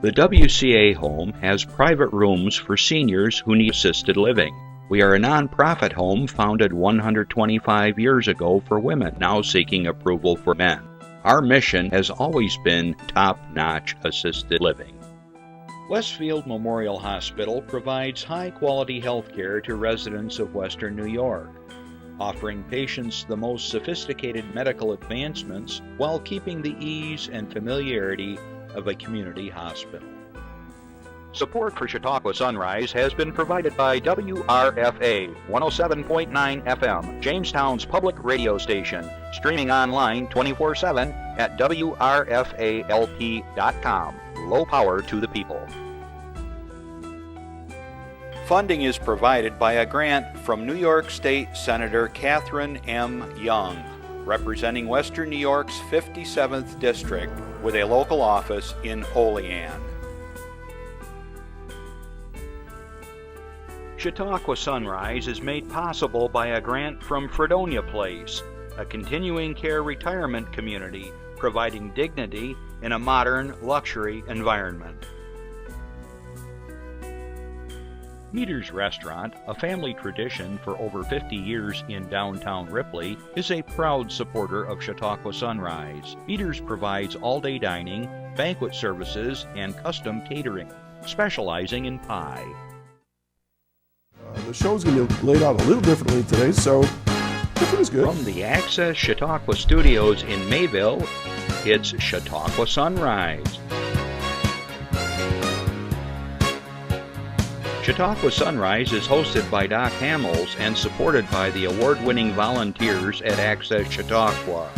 The WCA home has private rooms for seniors who need assisted living. We are a nonprofit home founded 125 years ago for women, now seeking approval for men. Our mission has always been top-notch assisted living. Westfield Memorial Hospital provides high-quality health care to residents of Western New York, offering patients the most sophisticated medical advancements while keeping the ease and familiarity of a community hospital. Support for Chautauqua Sunrise has been provided by WRFA 107.9 FM, Jamestown's public radio station, streaming online 24/7 at WRFALP.com. Low power to the people. Funding is provided by a grant from New York State Senator Catherine M. Young, representing Western New York's 57th District with a local office in Olean. Chautauqua Sunrise is made possible by a grant from Fredonia Place, a continuing care retirement community providing dignity in a modern luxury environment. Meter's Restaurant, a family tradition for over 50 years in downtown Ripley, is a proud supporter of Chautauqua Sunrise. Meter's provides all-day dining, banquet services, and custom catering, specializing in pie. The show's going to be laid out a little differently today, so it's good. From the Access Chautauqua Studios in Mayville, it's Chautauqua Sunrise. Chautauqua Sunrise is hosted by Doc Hamels and supported by the award-winning volunteers at Access Chautauqua.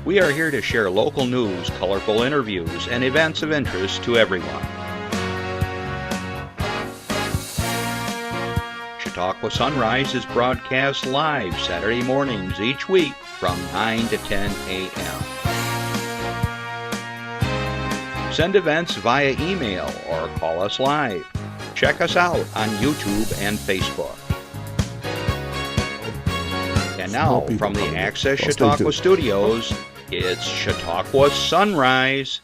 We are here to share local news, colorful interviews, and events of interest to everyone. Chautauqua Sunrise is broadcast live Saturday mornings each week from 9 to 10 a.m. Send events via email or call us live. Check us out on YouTube and Facebook. And now, from the Access Chautauqua Studios, it's Chautauqua Sunrise.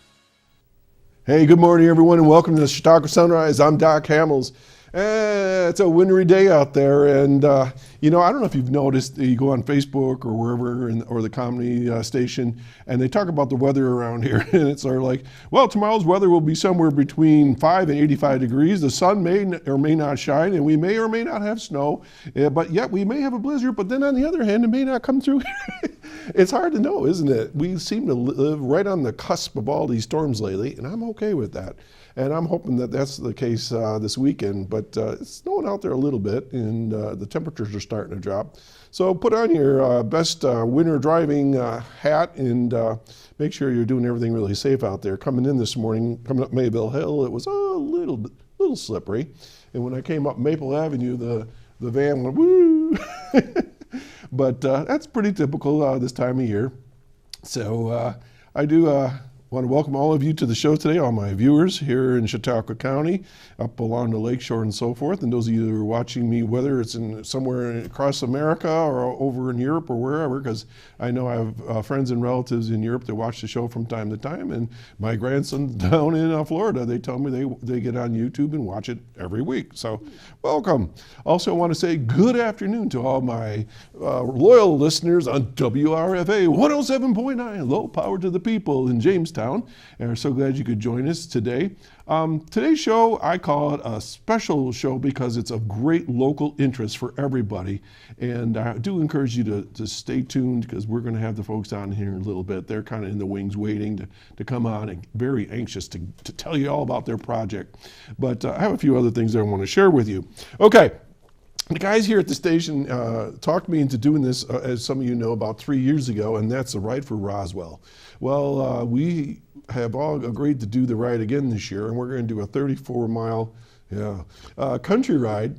Hey, good morning, everyone, and welcome to the Chautauqua Sunrise. I'm Doc Hamels. It's a wintry day out there, and I don't know if you've noticed, you go on Facebook or wherever, or the comedy station, and they talk about the weather around here, and it's sort of like, well, tomorrow's weather will be somewhere between 5 and 85 degrees. The sun may or may not shine, and we may or may not have snow, but yet we may have a blizzard, but then on the other hand, it may not come through. It's hard to know, isn't it? We seem to live right on the cusp of all these storms lately, and I'm okay with that. And I'm hoping that that's the case this weekend, but it's snowing out there a little bit, and the temperatures are starting to drop. So put on your best winter driving hat, and make sure you're doing everything really safe out there. Coming in this morning, coming up Mayville Hill, it was a little slippery. And when I came up Maple Avenue, the van went woo. But that's pretty typical this time of year. So I do want to welcome all of you to the show today, all my viewers here in Chautauqua County, up along the lakeshore and so forth. And those of you who are watching me, whether it's in somewhere across America or over in Europe or wherever, because I know I have friends and relatives in Europe that watch the show from time to time. And my grandson down in Florida, they tell me they get on YouTube and watch it every week. So welcome. Also want to say good afternoon to all my loyal listeners on WRFA 107.9, low power to the people in Jamestown. And we're so glad you could join us today. Today's show, I call it a special show because it's of great local interest for everybody. And I do encourage you to stay tuned, because we're going to have the folks on here in a little bit. They're kind of in the wings waiting to come on, and very anxious to tell you all about their project. But I have a few other things that I want to share with you. Okay. The guys here at the station talked me into doing this, as some of you know, about 3 years ago, and that's the Ride for Roswell. Well, we have all agreed to do the ride again this year, and we're going to do a 34-mile country ride.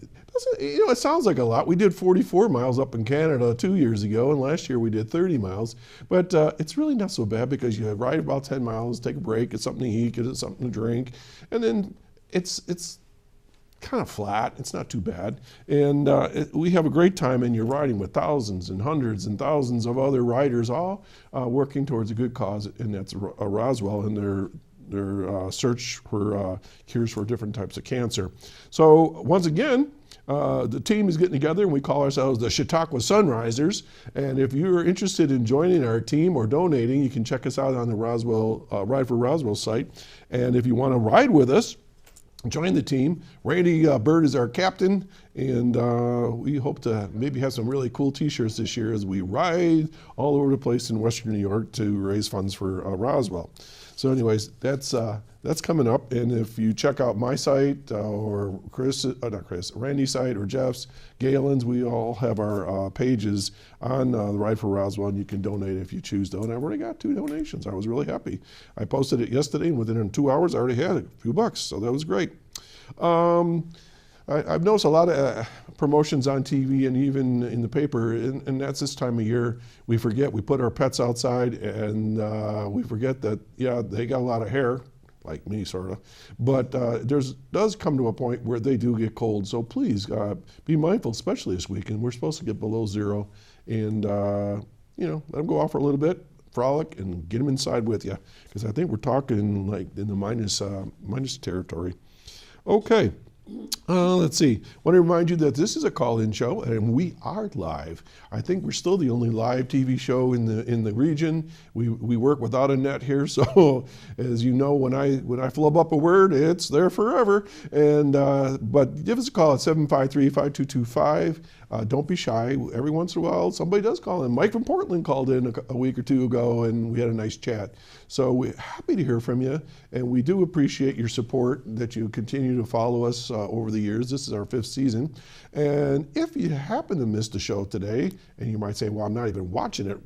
It sounds like a lot. We did 44 miles up in Canada 2 years ago, and last year we did 30 miles. But it's really not so bad, because you ride about 10 miles, take a break, get something to eat, get something to drink, and then it's kind of flat. It's not too bad. And we have a great time, and you're riding with thousands and hundreds and thousands of other riders, all working towards a good cause, and that's Roswell and their search for cures for different types of cancer. So once again, the team is getting together, and we call ourselves the Chautauqua Sunrisers. And if you're interested in joining our team or donating, you can check us out on the Roswell Ride for Roswell site. And if you want to ride with us, join the team. Randy Bird is our captain, and we hope to maybe have some really cool t-shirts this year as we ride all over the place in Western New York to raise funds for Roswell. So anyways, that's coming up, and if you check out my site or Randy's site or Jeff's, Galen's, we all have our pages on the Ride for Roswell, and you can donate if you choose to. And I've already got 2 donations. I was really happy. I posted it yesterday, and within 2 hours, I already had a few bucks, so that was great. I've noticed a lot of promotions on TV and even in the paper, and that's this time of year. We forget, we put our pets outside, and we forget that, yeah, they got a lot of hair, like me, sort of. But does come to a point where they do get cold. So please be mindful, especially this weekend. We're supposed to get below 0, and let them go off for a little bit, frolic, and get them inside with you, because I think we're talking like in the minus territory. Okay. Let's see. I want to remind you that this is a call-in show, and we are live. I think we're still the only live TV show in the region. We work without a net here, so as you know, when I flub up a word, it's there forever. And but give us a call at 753-5225. Don't be shy. Every once in a while, somebody does call in. Mike from Portland called in a week or 2 ago, and we had a nice chat. So we're happy to hear from you, and we do appreciate your support, that you continue to follow us over the years. This is our 5th season. And if you happen to miss the show today, and you might say, well, I'm not even watching it,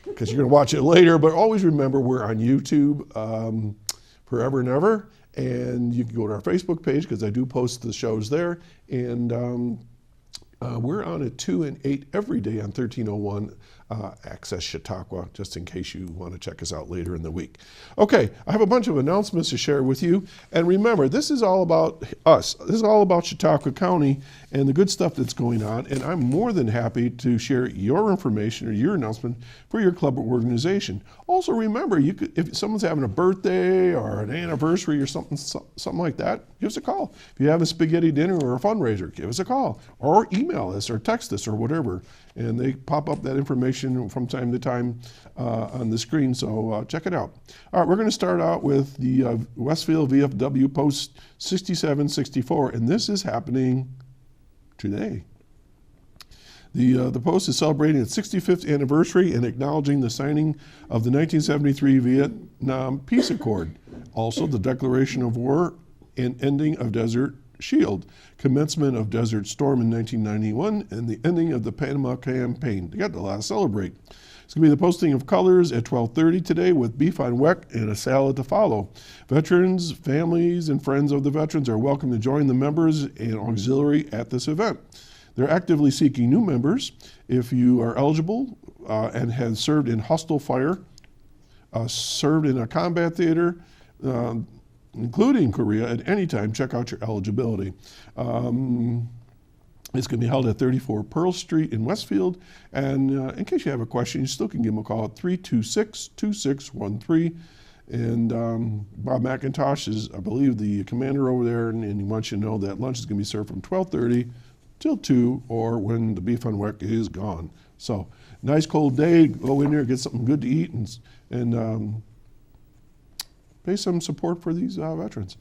because you're going to watch it later, but always remember we're on YouTube forever and ever. And you can go to our Facebook page, because I do post the shows there. And we're on at 2 and 8 every day on 1301 Access Chautauqua, just in case you want to check us out later in the week. Okay, I have a bunch of announcements to share with you. And remember, this is all about us. This is all about Chautauqua County and the good stuff that's going on. And I'm more than happy to share your information or your announcement for your club or organization. Also remember, if someone's having a birthday or an anniversary or something like that, give us a call. If you have a spaghetti dinner or a fundraiser, give us a call, or email us or text us or whatever. And they pop up that information from time to time on the screen, so check it out. All right, we're going to start out with the Westfield Vfw Post 6764, and this is happening today. The Post is celebrating its 65th anniversary and acknowledging the signing of the 1973 Vietnam Peace Accord, also the declaration of war and ending of Desert Shield, commencement of Desert Storm in 1991, and the ending of the Panama Campaign. They got a lot to celebrate. It's going to be the posting of colors at 12:30 today with beef on weck and a salad to follow. Veterans, families, and friends of the veterans are welcome to join the members and auxiliary at this event. They're actively seeking new members. If you are eligible and have served in hostile fire, served in a combat theater, including Korea, at any time, check out your eligibility. It's going to be held at 34 Pearl Street in Westfield. And in case you have a question, you still can give them a call at 326-2613. And Bob McIntosh is, I believe, the commander over there, and he wants you to know that lunch is going to be served from 12:30 till 2, or when the beef on weck is gone. So, nice cold day, go in there, get something good to eat, and pay some support for these veterans.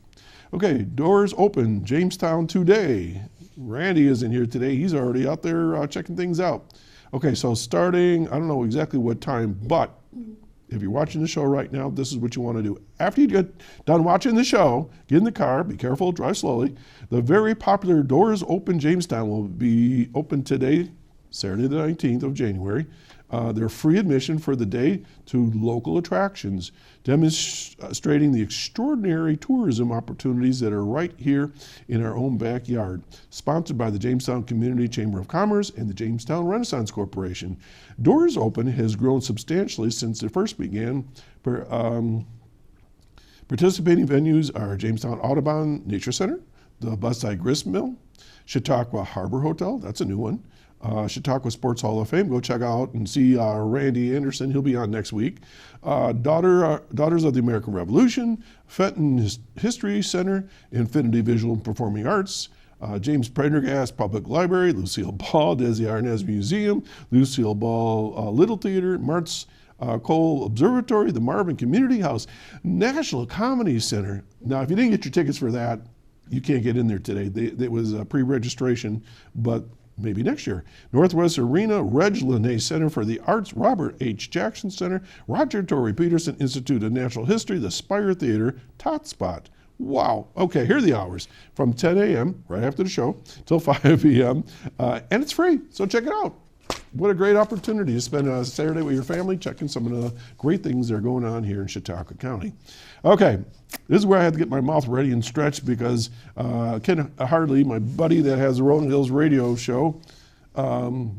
Okay, doors open, Jamestown today. Randy is in here today. He's already out there checking things out. Okay, so starting, I don't know exactly what time, but if you're watching the show right now, this is what you want to do. After you get done watching the show, get in the car, be careful, drive slowly. The very popular Doors Open Jamestown will be open today, Saturday the 19th of January. They're free admission for the day to local attractions, demonstrating the extraordinary tourism opportunities that are right here in our own backyard. Sponsored by the Jamestown Community Chamber of Commerce and the Jamestown Renaissance Corporation. Doors Open has grown substantially since it first began. Participating venues are Jamestown Audubon Nature Center, the Busside Grist Mill, Chautauqua Harbor Hotel, that's a new one. Chautauqua Sports Hall of Fame, go check out and see Randy Anderson, he'll be on next week. Daughters of the American Revolution, Fenton History Center, Infinity Visual and Performing Arts, James Prendergast Public Library, Lucille Ball, Desi Arnaz Museum, Lucille Ball Little Theater, Martz Cole Observatory, the Marvin Community House, National Comedy Center. Now, if you didn't get your tickets for that, you can't get in there today. It was pre-registration, but maybe next year. Northwest Arena, Reg Lene Center for the Arts, Robert H. Jackson Center, Roger Torrey Peterson Institute of Natural History, the Spire Theater, Tot Spot. Wow. Okay, here are the hours. From 10 a.m., right after the show, till 5 p.m., and it's free, so check it out. What a great opportunity to spend a Saturday with your family, checking some of the great things that are going on here in Chautauqua County. Okay, this is where I had to get my mouth ready and stretched because Ken Hardley, my buddy that has the Rolling Hills radio show, TV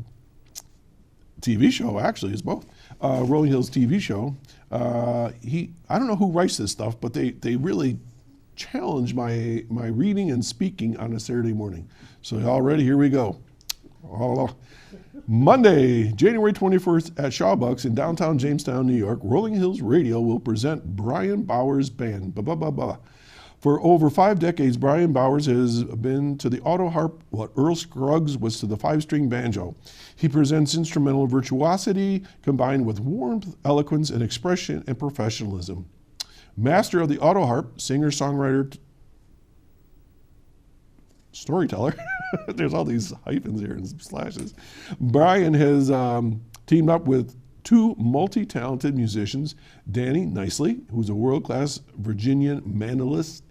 show actually, it's both, Rolling Hills TV show, I don't know who writes this stuff, but they really challenge my reading and speaking on a Saturday morning. So y'all ready? Here we go. Monday, January 21st at Shawbucks in downtown Jamestown, New York, Rolling Hills Radio will present Brian Bowers Band. For over 5 decades, Brian Bowers has been to the auto harp what Earl Scruggs was to the 5-string banjo. He presents instrumental virtuosity combined with warmth, eloquence, and expression and professionalism. Master of the auto harp, singer, songwriter, storyteller. There's all these hyphens here and slashes. Brian has teamed up with 2 multi-talented musicians, Danny Nicely, who's a world-class Virginian mandolist,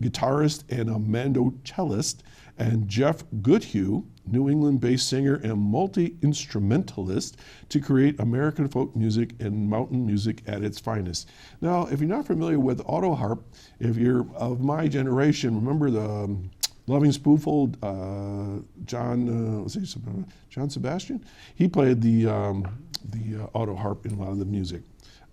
guitarist, and a mandocellist, and Jeff Goodhue, New England-based singer and multi-instrumentalist, to create American folk music and mountain music at its finest. Now, if you're not familiar with auto harp, if you're of my generation, remember the Loving Spoonful, John Sebastian? He played the auto harp in a lot of the music.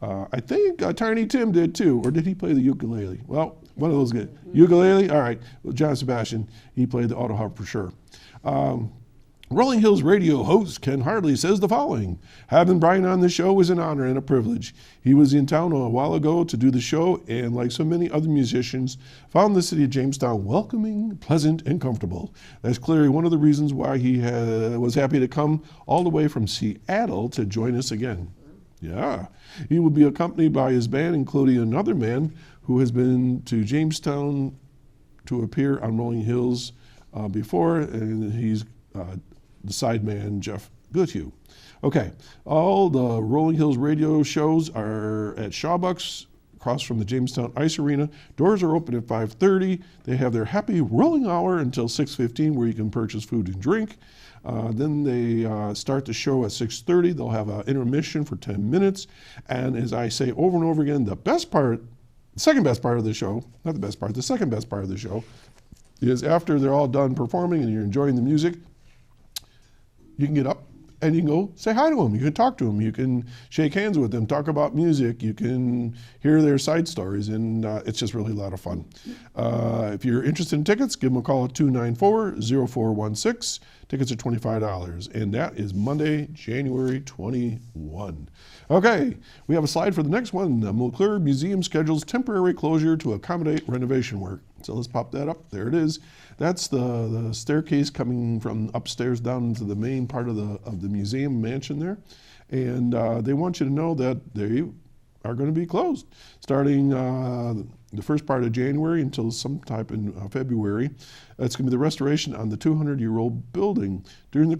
I think Tiny Tim did too, or did he play the ukulele? Well, one of those good. Ukulele? All right. Well, John Sebastian, he played the auto harp for sure. Rolling Hills radio host Ken Hardley says the following: having Brian on the show is an honor and a privilege. He was in town a while ago to do the show and, like so many other musicians, found the city of Jamestown welcoming, pleasant, and comfortable. That's clearly one of the reasons why he was happy to come all the way from Seattle to join us again. Yeah. He will be accompanied by his band, including another man who has been to Jamestown to appear on Rolling Hills before, and he's the sideman, Jeff Goodhue. Okay, all the Rolling Hills radio shows are at Shawbucks, across from the Jamestown Ice Arena. Doors are open at 5:30. They have their happy rolling hour until 6:15, where you can purchase food and drink. Then they start the show at 6:30. They'll have an intermission for 10 minutes. And as I say over and over again, the second best part of the show, not the best part, the second best part of the show is after they're all done performing and you're enjoying the music, you can get up and you can go say hi to them. You can talk to them. You can shake hands with them, talk about music. You can hear their side stories, and it's just really a lot of fun. If you're interested in tickets, give them a call at 294-0416. Tickets are $25, and that is Monday, January 21. Okay, we have a slide for the next one. The Montclair Museum schedules temporary closure to accommodate renovation work. So let's pop that up. There it is. That's the staircase coming from upstairs down into the main part of the museum mansion there. And they want you to know that they are going to be closed starting the first part of January until sometime in February. It's going to be the restoration on the 200-year-old building. During the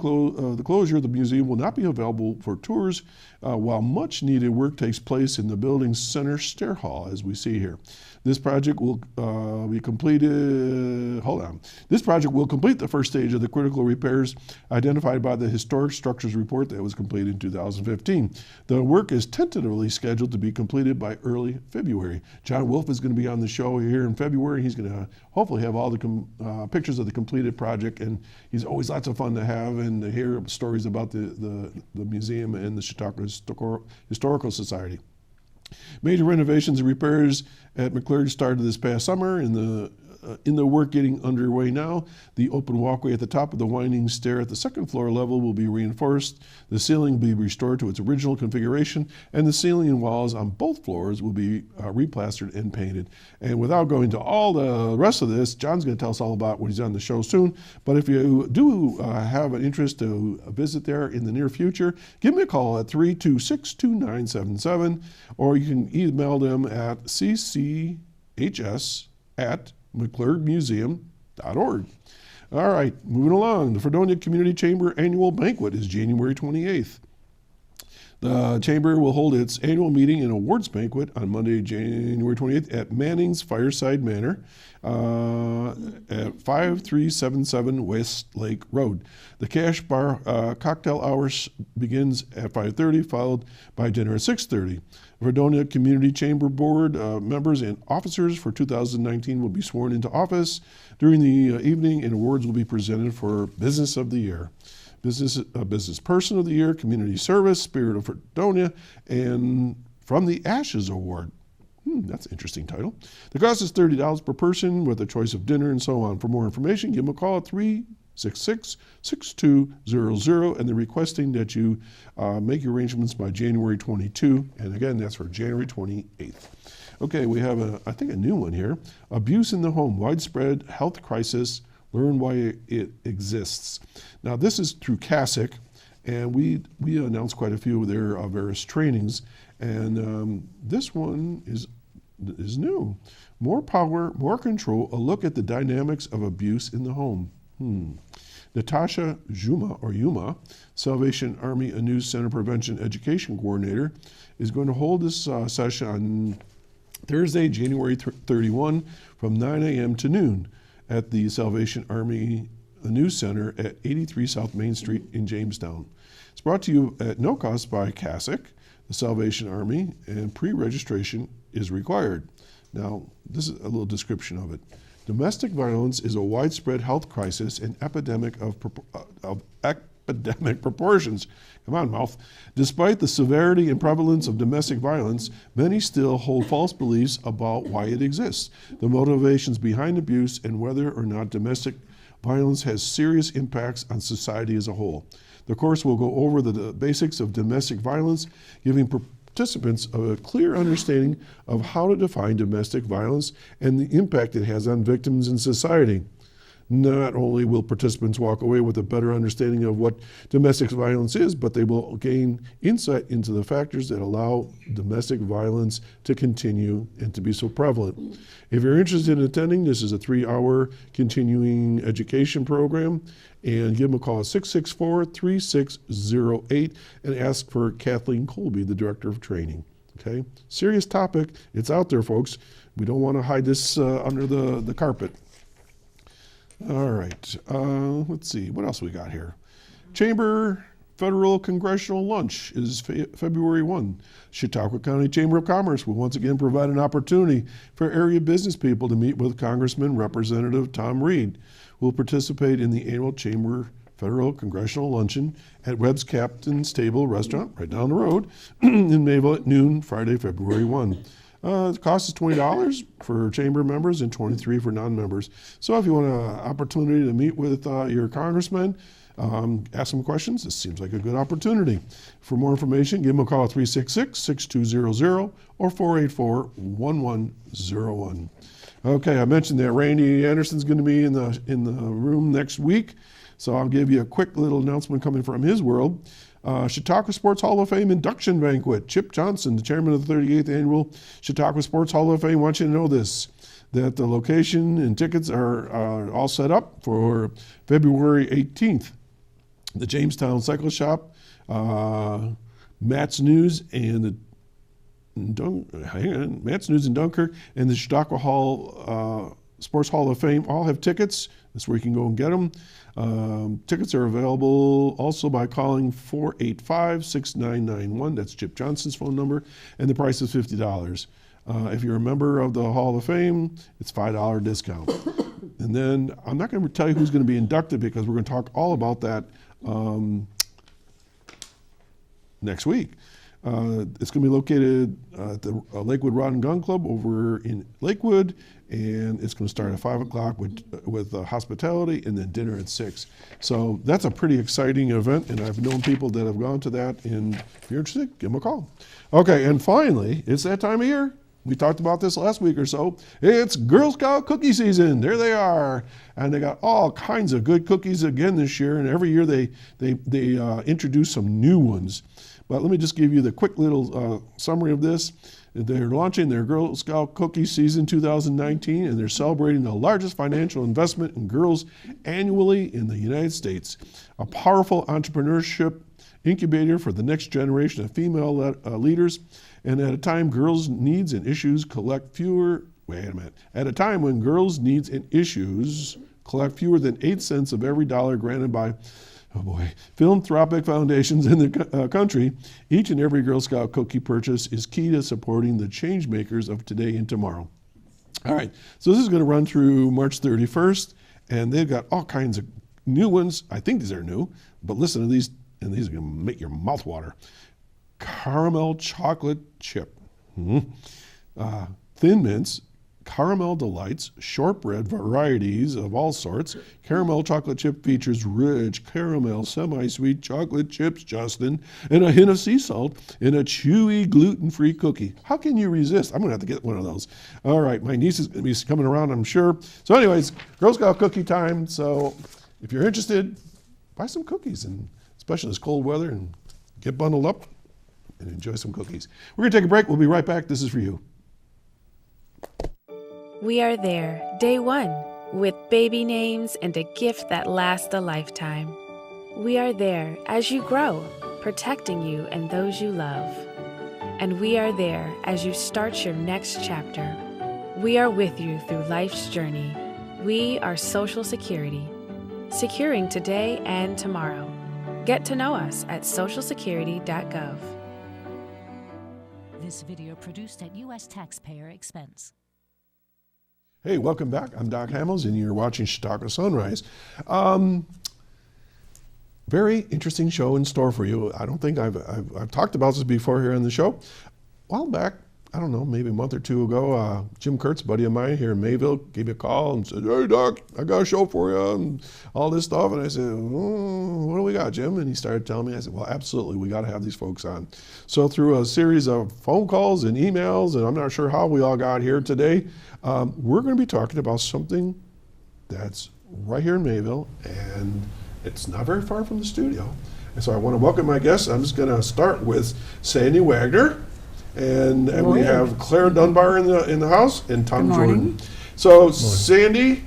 closure, the museum will not be available for tours while much needed work takes place in the building's center stair hall, as we see here. This project will be completed, This project will complete the first stage of the critical repairs identified by the Historic Structures Report that was completed in 2015. The work is tentatively scheduled to be completed by early February. John Wolf is going to be on the show here in February. He's going to hopefully have all the pictures of the completed project, and he's always lots of fun to have and to hear stories about the museum and the Chautauqua Historical Society. Major renovations and repairs at Montclair started this past summer in the in the work getting underway now. The open walkway at the top of the winding stair at the second floor level will be reinforced. The ceiling will be restored to its original configuration, and the ceiling and walls on both floors will be replastered and painted. And without going to all the rest of this, John's going to tell us all about when he's on the show soon. But if you do have an interest to visit there in the near future, give me a call at 326-2977, or you can email them at cchs@mcclurgmuseum.org. All right, moving along. The Fredonia Community Chamber Annual Banquet is January 28th. The Chamber will hold its annual meeting and awards banquet on Monday, January 28th at Manning's Fireside Manor at 5377 West Lake Road. The Cash Bar cocktail hours begins at 5:30, followed by dinner at 6:30. Fredonia Community Chamber Board members and officers for 2019 will be sworn into office during the evening, and awards will be presented for Business of the Year, Business Person of the Year, Community Service, Spirit of Fredonia, and From the Ashes Award. That's an interesting title. The cost is $30 per person with a choice of dinner and so on. For more information, give them a call at 366-6200, and they're requesting that you make your arrangements by January 22, and again, that's for January 28th. Okay, we have, I think, a new one here. Abuse in the home, widespread health crisis, learn why it exists. Now, this is through CASIC, and we announced quite a few of their various trainings, and this one is new. More power, more control, a look at the dynamics of abuse in the home. Natasha Yuma, Salvation Army News Center Prevention Education Coordinator, is going to hold this session on Thursday, January 31 from 9 a.m. to noon at the Salvation Army News Center at 83 South Main Street in Jamestown. It's brought to you at no cost by CASIC, the Salvation Army, and pre-registration is required. Now, this is a little description of it. Domestic violence is a widespread health crisis and epidemic of epidemic proportions. Come on, mouth. Despite the severity and prevalence of domestic violence, many still hold false beliefs about why it exists, the motivations behind abuse, and whether or not domestic violence has serious impacts on society as a whole. The course will go over the basics of domestic violence, giving participants a clear understanding of how to define domestic violence and the impact it has on victims and society. Not only will participants walk away with a better understanding of what domestic violence is, but they will gain insight into the factors that allow domestic violence to continue and to be so prevalent. If you're interested in attending, this is a 3-hour continuing education program, and give them a call at 664-3608 and ask for Kathleen Colby, the Director of Training. Okay? Serious topic. It's out there, folks. We don't want to hide this under the carpet. All right, let's see, what else we got here? Chamber Federal Congressional Lunch is February 1. Chautauqua County Chamber of Commerce will once again provide an opportunity for area business people to meet with Congressman Representative Tom Reed, who will participate in the annual Chamber Federal Congressional Luncheon at Webb's Captain's Table Restaurant right down the road in Mayville at noon, Friday, February 1. The cost is $20 for chamber members and $23 for non-members. So if you want an opportunity to meet with your congressman, ask some questions, this seems like a good opportunity. For more information, give them a call at 366-6200 or 484-1101. Okay, I mentioned that Randy Anderson's going to be in the room next week, so I'll give you a quick little announcement coming from his world. Chautauqua Sports Hall of Fame induction banquet. Chip Johnson, the chairman of the 38th Annual Chautauqua Sports Hall of Fame, wants you to know this, that the location and tickets are all set up for February 18th. The Jamestown Cycle Shop, Matt's News and Matt's News in Dunkirk, and the Chautauqua Sports Hall of Fame all have tickets. That's where you can go and get them. Tickets are available also by calling 485-6991. That's Chip Johnson's phone number, and the price is $50. If you're a member of the Hall of Fame, it's $5 discount. And then I'm not going to tell you who's going to be inducted because we're going to talk all about that next week. It's going to be located at the Lakewood Rod and Gun Club over in Lakewood, and it's going to start at 5 o'clock with hospitality and then dinner at 6. So that's a pretty exciting event, and I've known people that have gone to that, and if you're interested, give them a call. Okay, and finally, it's that time of year. We talked about this last week or so. It's Girl Scout cookie season. There they are. And they got all kinds of good cookies again this year, and every year they introduce some new ones. But let me just give you the quick little summary of this. They're launching their Girl Scout Cookie Season 2019, and they're celebrating the largest financial investment in girls annually in the United States. A powerful entrepreneurship incubator for the next generation of female leaders. And at a time girls' needs and issues collect fewer, at a time when girls' needs and issues collect fewer than 8 cents of every dollar granted by philanthropic foundations in the country, each and every Girl Scout cookie purchase is key to supporting the change makers of today and tomorrow. All right, so this is going to run through March 31st, and they've got all kinds of new ones. I think these are new, but listen to these, and these are going to make your mouth water. Caramel chocolate chip, Thin Mints, Caramel Delights, shortbread varieties of all sorts. Caramel chocolate chip features rich caramel semi-sweet chocolate chips, Justin, and a hint of sea salt in a chewy gluten-free cookie. How can you resist? I'm gonna have to get one of those. All right, my niece is gonna be coming around, I'm sure. So anyways, Girl Scout cookie time. So if you're interested, buy some cookies, and especially this cold weather, and get bundled up and enjoy some cookies. We're gonna take a break. We'll be right back. This is for you. We are there, day one, with baby names and a gift that lasts a lifetime. We are there as you grow, protecting you and those you love. And we are there as you start your next chapter. We are with you through life's journey. We are Social Security, securing today and tomorrow. Get to know us at socialsecurity.gov. This video produced at U.S. taxpayer expense. Hey, welcome back. I'm Doc Hamels, and you're watching Chautauqua Sunrise. Very interesting show in store for you. I don't think I've talked about this before here on the show. A while back, I don't know, maybe a month or two ago, Jim Kurtz, a buddy of mine here in Mayville, gave me a call and said, "Hey, Doc, I got a show for you," and all this stuff. And I said, "What do we got, Jim?" And he started telling me. I said, "Well, absolutely, we got to have these folks on." So through a series of phone calls and emails, and I'm not sure how we all got here today, we're going to be talking about something that's right here in Mayville, and it's not very far from the studio. And so I want to welcome my guests. I'm just going to start with Sandi Wagner. And we have Clara Dunbar in the house, and Tom Jordan. So Sandi,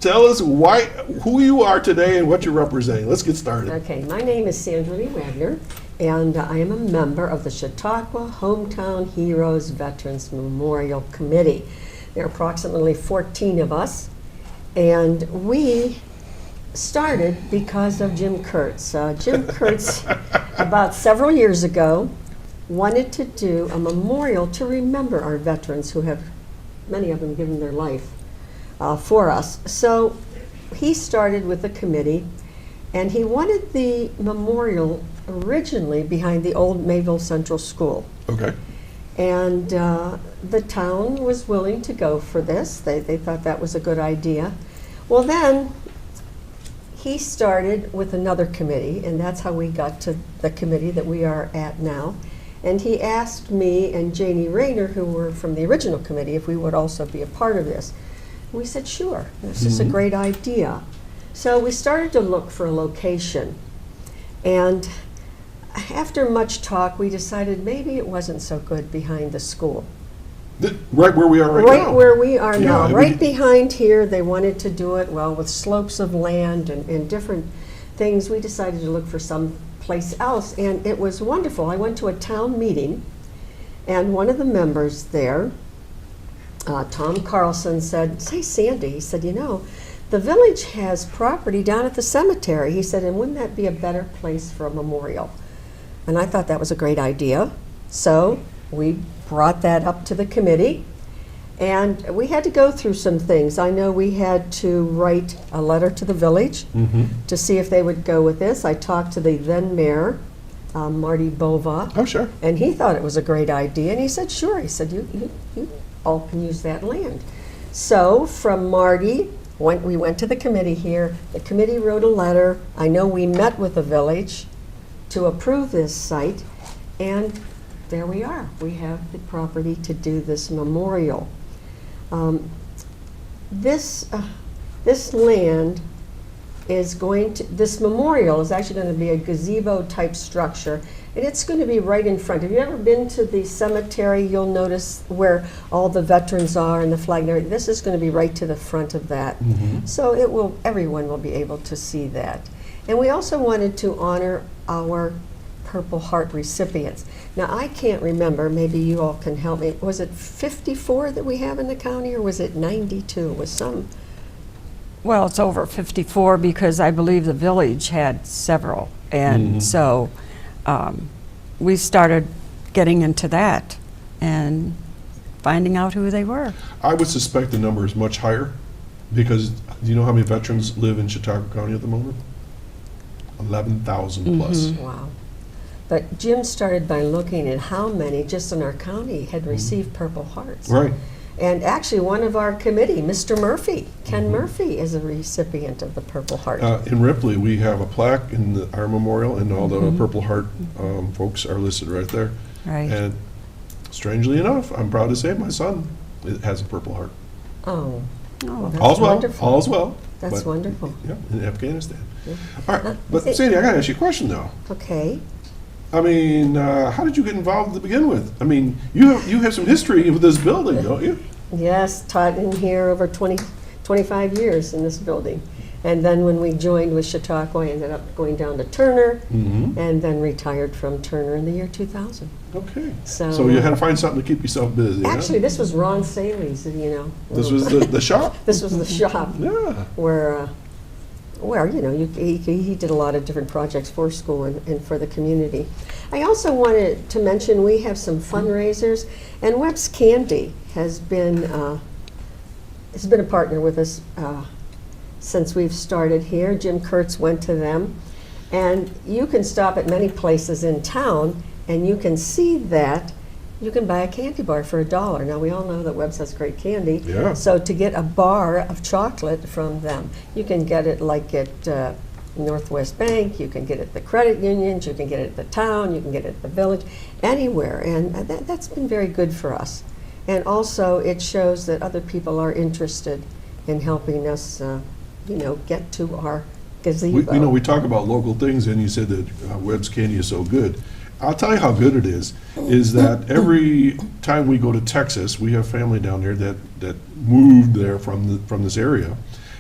tell us who you are today and what you're representing. Let's get started. Okay, my name is Sandi Wagner, and I am a member of the Chautauqua Hometown Heroes Veterans Memorial Committee. There are approximately 14 of us, and we started because of Jim Kurtz. Jim Kurtz, about several years ago, wanted to do a memorial to remember our veterans who have, many of them, given their life for us. So he started with a committee, and he wanted the memorial originally behind the old Mayville Central School. Okay. And the town was willing to go for this. They thought that was a good idea. Well, then he started with another committee, and that's how we got to the committee that we are at now. And he asked me and Janie Rayner, who were from the original committee, if we would also be a part of this. We said, sure, this is a great idea. So we started to look for a location. And after much talk, we decided maybe it wasn't so good behind the school. Right where we are right now. Right where we are now. Yeah, right behind here, they wanted to do it, well, with slopes of land and different things. We decided to look for some place else, and it was wonderful. I went to a town meeting, and one of the members there, Tom Carlson, said, "Say, Sandi," he said, "you know, the village has property down at the cemetery." He said, "and wouldn't that be a better place for a memorial?" And I thought that was a great idea. So we brought that up to the committee, and we had to go through some things. I know we had to write a letter to the village to see if they would go with this. I talked to the then mayor, Marty Bova. Oh, sure. And he thought it was a great idea, and he said, sure. He said, you all can use that land. So from Marty, we went to the committee here. The committee wrote a letter. I know we met with the village to approve this site, and there we are. We have the property to do this memorial. This land is going to, this memorial is actually going to be a gazebo type structure, and it's going to be right in front. Have you ever been to the cemetery? You'll notice where all the veterans are and the flag and everything. This is going to be right to the front of that. So it will, everyone will be able to see that. And we also wanted to honor our Purple Heart recipients. Now, I can't remember, maybe you all can help me. Was it 54 that we have in the county, or was it 92? Was some? Well, it's over 54 because I believe the village had several. And so we started getting into that and finding out who they were. I would suspect the number is much higher because do you know how many veterans live in Chautauqua County at the moment? 11,000 plus. Wow. But Jim started by looking at how many just in our county had received Purple Hearts. Right. And actually one of our committee, Mr. Murphy, Ken Murphy, is a recipient of the Purple Heart. In Ripley, we have a plaque in our memorial, and all the Purple Heart folks are listed right there. Right. And strangely enough, I'm proud to say my son has a Purple Heart. Oh, well, that's All's well. wonderful. All's well. That's But, wonderful. Yeah, in Afghanistan. All right, but Sandy, I got to ask you a question though. Okay. I mean, how did you get involved to begin with? I mean, you have some history with this building, don't you? Yes, taught in here over 25 years in this building. And then when we joined with Chautauqua, I ended up going down to Turner, and then retired from Turner in the year 2000. Okay. So- So you had to find something to keep yourself busy. Actually, huh? this was Ron Saley's, you know. This was the shop? This was the shop Yeah. where you know, he did a lot of different projects for school and for the community. I also wanted to mention we have some fundraisers, and Webb's Candy has been a partner with us since we've started here. Jim Kurtz went to them, and you can stop at many places in town, and you can see that you can buy a candy bar for $1. Now, we all know that Webb's has great candy. Yeah. So to get a bar of chocolate from them, you can get it like at Northwest Bank, you can get it at the credit unions, you can get it at the town, you can get it at the village, anywhere. And that's been very good for us. And also, it shows that other people are interested in helping us, you know, get to our gazebo. We talk about local things, and you said that Webb's Candy is so good. I'll tell you how good it is that every time we go to Texas, we have family down there that moved there from this area,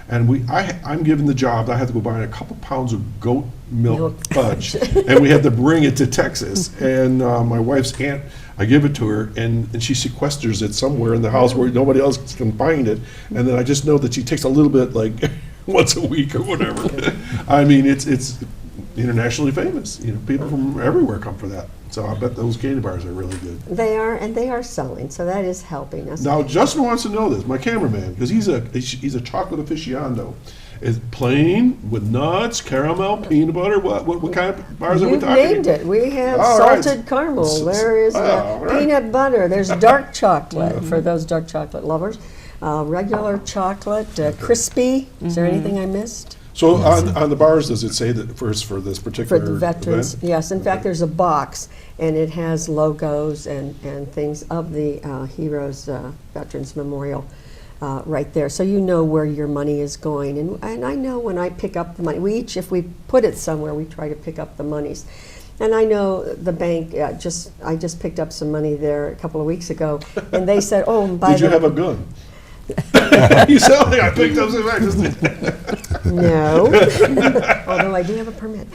and I'm given the job. I have to go buy a couple pounds of goat milk fudge, and we have to bring it to Texas. And my wife's aunt, I give it to her, and she sequesters it somewhere in the house where nobody else can find it. And then I just know that she takes a little bit, like once a week or whatever. I mean, it's internationally famous. You know, people from everywhere come for that. So I bet those candy bars are really good. They are, and they are selling, so that is helping us. Now, Justin wants to know this, my cameraman, because he's a chocolate aficionado. Is plain with nuts, caramel, peanut butter? What kind of bars are we You've talking? named it. We have All right. salted caramel. There is all right. peanut butter. There's dark chocolate for those dark chocolate lovers. Regular chocolate, crispy. Is there anything I missed? So on the bars, does it say that first for this For particular the veterans, event? yes. In fact, there's a box, and it has logos and things of the Heroes Veterans Memorial right there. So you know where your money is going. And I know when I pick up the money, if we put it somewhere, we try to pick up the monies. And I know the bank, I just picked up some money there a couple of weeks ago, and they said, oh, and by Did you have a gun? You sound like I picked up some back. No, although I do have a permit.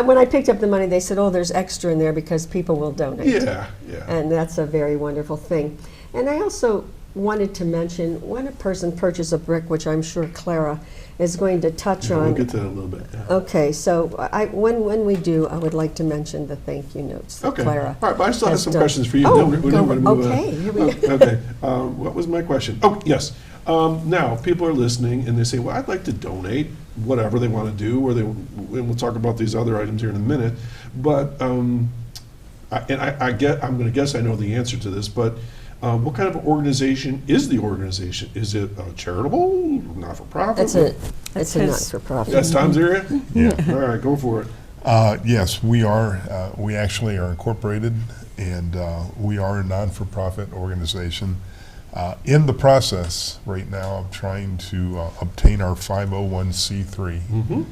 When I picked up the money, they said, oh, there's extra in there because people will donate. Yeah. And that's a very wonderful thing. And I also wanted to mention, when a person purchases a brick, which I'm sure Clara is going to touch on. We'll get to that in a little bit. Yeah. Okay, so when we do, I would like to mention the thank you notes that Okay. Clara All right, but I still have has some done. questions for you. Oh, Then we're gonna move on. okay, here we go. Okay. What was my question? Oh, yes. Now, people are listening and they say, well, I'd like to donate. whatever they want to do, or and we'll talk about these other items here in a minute. But I'm going to guess I know the answer to this, but what kind of organization is the organization? Is it charitable, not-for-profit? It's a not-for-profit. That's Tom's area? Yeah. All right, go for it. Yes, we are. We actually are incorporated, and we are a non-for-profit organization. In the process right now of trying to obtain our 501c3.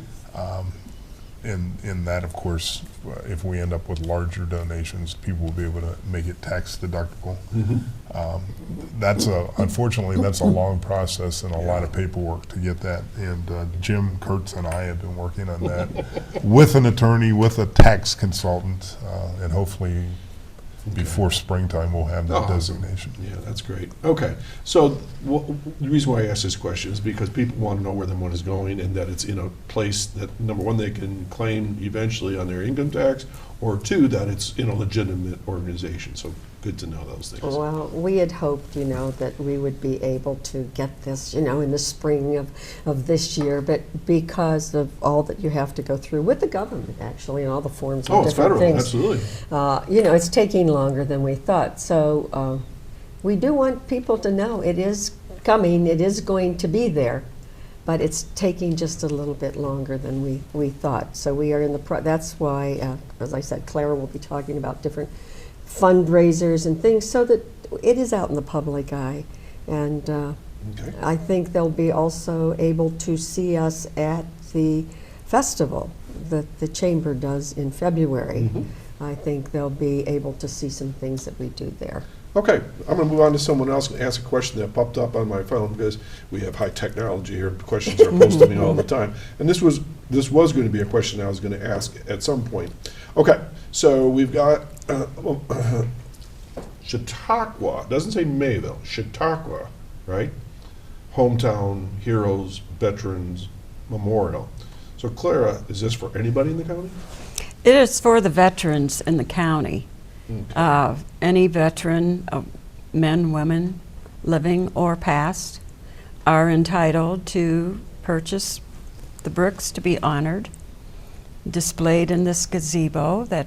And that, of course, if we end up with larger donations, people will be able to make it tax deductible. Unfortunately, that's a long process and a lot of paperwork to get that. And Jim Kurtz and I have been working on that with an attorney, with a tax consultant, and hopefully before springtime we'll have that designation. Yeah, that's great. Okay, so the reason why I ask this question is because people want to know where their money is going, and that it's in a place that, number one, they can claim eventually on their income tax, or two, that it's in a legitimate organization. So good to know those things. Well, we had hoped, that we would be able to get this, in the spring of this year, but because of all that you have to go through with the government, actually, and all the forms and It's different federal, things. absolutely. It's taking longer than we thought. So we do want people to know it is coming, it is going to be there, but it's taking just a little bit longer than we thought. So we are in that's why, as I said, Clara will be talking about different fundraisers and things so that it is out in the public eye. And I think they'll be also able to see us at the festival that the Chamber does in February. I think they'll be able to see some things that we do there. Okay, I'm going to move on to someone else and ask a question that popped up on my phone because we have high technology here. Questions are posted to me all the time. And this was going to be a question I was going to ask at some point. Okay, so we've got Chautauqua. It doesn't say Mayville. Chautauqua, right? Hometown Heroes Veterans Memorial. So Clara, is this for anybody in the county? It is for the veterans in the county. Okay. Any veteran, men, women, living or past, are entitled to purchase the bricks to be honored, displayed in this gazebo that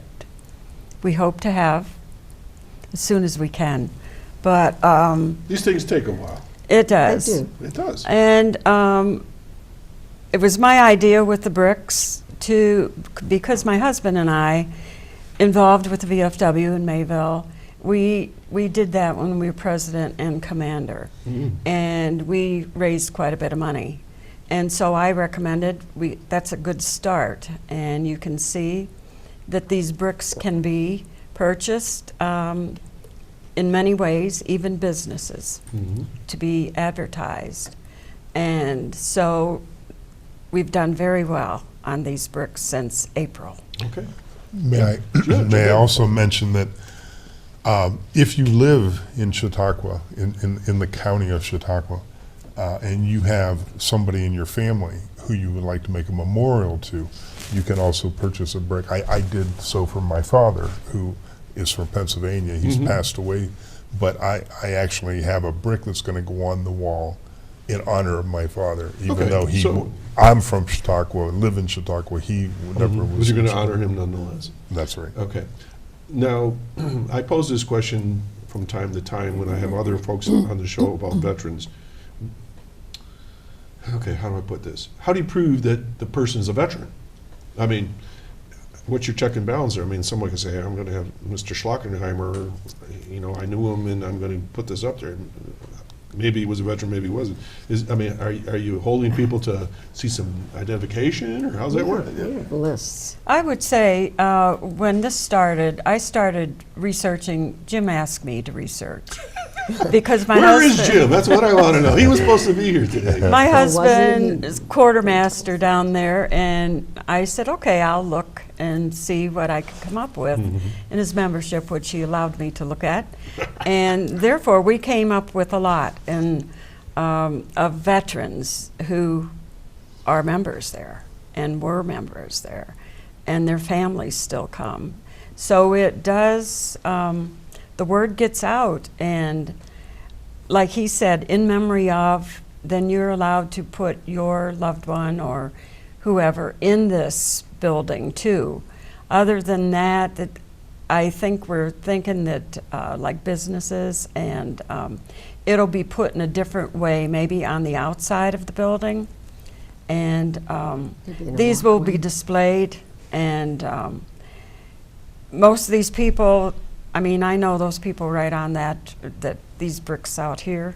we hope to have as soon as we can. But These things take a while. it does. They do. It does. And it was my idea with the bricks because my husband and I, involved with the VFW in Mayville, we did that when we were president and commander. And we raised quite a bit of money. And so I recommended that's a good start. And you can see that these bricks can be purchased in many ways, even businesses, to be advertised. And so we've done very well on these bricks since April. Okay. May I also mention that if you live in Chautauqua, in the county of Chautauqua, and you have somebody in your family who you would like to make a memorial to, you can also purchase a brick. I did so for my father, who is from Pennsylvania. He's passed away, but I actually have a brick that's going to go on the wall in honor of my father, even though I'm from Chautauqua, live in Chautauqua. He never was. But you're going to honor him nonetheless. That's right. Okay. Now, I pose this question from time to time when I have other folks on the show about veterans. Okay, how do I put this? How do you prove that the person is a veteran? I mean, what's your check and balance there? I mean, someone can say, I'm going to have Mr. Schlockenheimer, I knew him and I'm going to put this up there. Maybe he was a veteran, maybe he wasn't. Are you holding people to see some identification, or how's that work? We have lists. I would say when this started, I started researching. Jim asked me to research because my Where husband. is Jim? That's what I want to know. He was supposed to be here today. My wasn't husband he? is quartermaster down there, and I said, okay, I'll look and see what I can come up with in his membership, which he allowed me to look at. And therefore, we came up with a lot of veterans who are members there and were members there, and their families still come. So it does, the word gets out, and like he said, in memory of, then you're allowed to put your loved one or whoever in this building too. Other than that, I think we're thinking that like businesses, and it'll be put in a different way, maybe on the outside of the building. And these will be displayed, and most of these people, I mean, I know those people right on that these bricks out here,